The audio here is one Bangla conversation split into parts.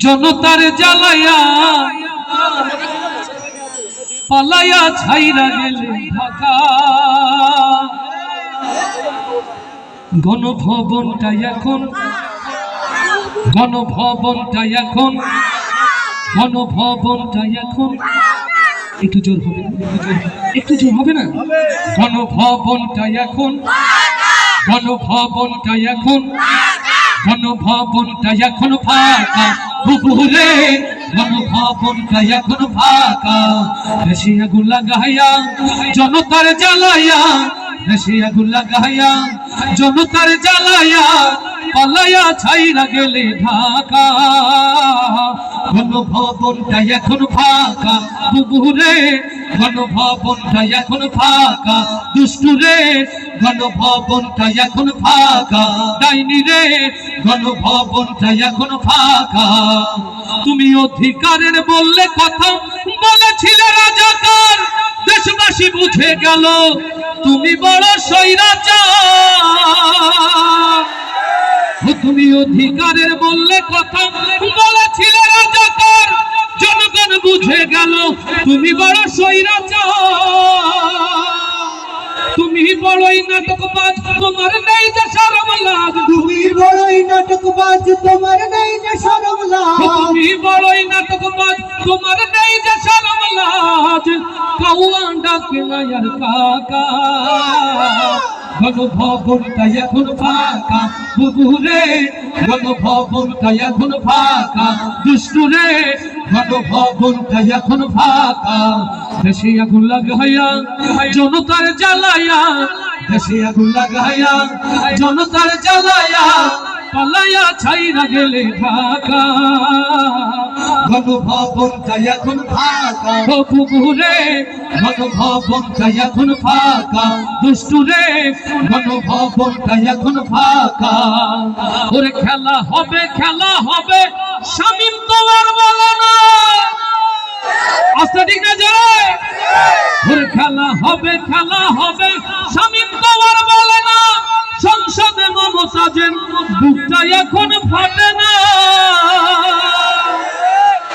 জনতার জ্বালায়া পালায়া ছাইরা গেলে ঢাকা। গণভবনটা এখন একটু জোর হবে, একটু জোর হবে না? গণভবনটা এখন ফাঁকা বুবুরে, গণভবনটা এখন ফাঁকা। দেশে আগুন লাগাইয়া জনতার জ্বালাইয়া, দেশে আগুন লাগাইয়া জনতার জ্বালাইয়া পালাইয়া ছাইরা গেলে ঢাকা। গণভবনটা এখন ফাঁকা বুবুরে, গণভবনটা এখন ফাঁকা। দুষ্টুরে, গণভবনটা এখন ফাঁকা। ডাইনি রে, গণভবনটা এখন ফাঁকা। তুমি অধিকারের বললে কথা বলেছিলে রাজাকার, দেশবাসী বুঝে গেল তুমি বড় স্বৈরাচার। তুমি অধিকারের বললে কথা বলেছিলে রাজাকার, জনগণ বুঝে গেল তুমি বড় স্বৈরাচার। তুমি বড়ই নাটকবাজ, তোমার নেই যে শরম লাজ। তুমি বড়ই নাটকবাজ, তোমার নেই যে শরম লাজ। তুমি বড়ই নাটকবাজ, তোমার নেই যে শরম লাজ। কাউয়া ডাকে না আর কাকা। গণভবনটা এখন ফাঁকা বুবুরে, গণভবনটা এখন ফাঁকা। দুষ্টুরে, গণভবনটা এখন ফাঁকা। দেশে আগুন লাগাইয়া জনতার জ্বালাইয়া, দেশে আগুন লাগাইয়া জনতার জ্বালাইয়া পালাইয়া ছাইরা গেলে ঢাকা। গণভবনটা এখন ফাঁকা বুবুরে, গণভবনটা এখন ফাঁকা। দুষ্টুরে, গণভবনটা এখন ফাঁকা। ওরে খেলা হবে শামীম তোমার বলে না। আস্তে ঠিক না যায়। ওরে খেলা হবে শামীম তোমার বলে না। সংসদে মমতাজের বুকটা এখন ফাটে না।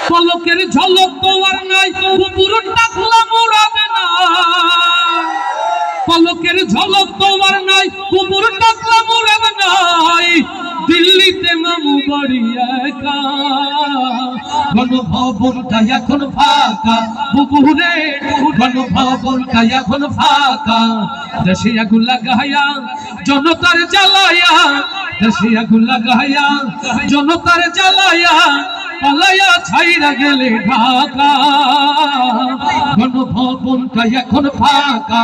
পলকের ঝলক তোমার নাই, পুরো টাকলা মুড়াবে না। পলকের ঝলক তোমার নাই, পুরো টাকলা মুড়াবে নাই। দিল্লিতে মামু বাড়ি একা। গণভবনটা এখন ফাঁকা বুবুরে, গণভবনটা এখন ফাঁকা। দেশে আগুন লাগাইয়া জনতার জ্বালাইয়া, দেশে আগুন লাগাইয়া জনতার জ্বালাইয়া পালাইয়া ছাইরা গেলে ঢাকা। গণভবনটা এখন ফাঁকা।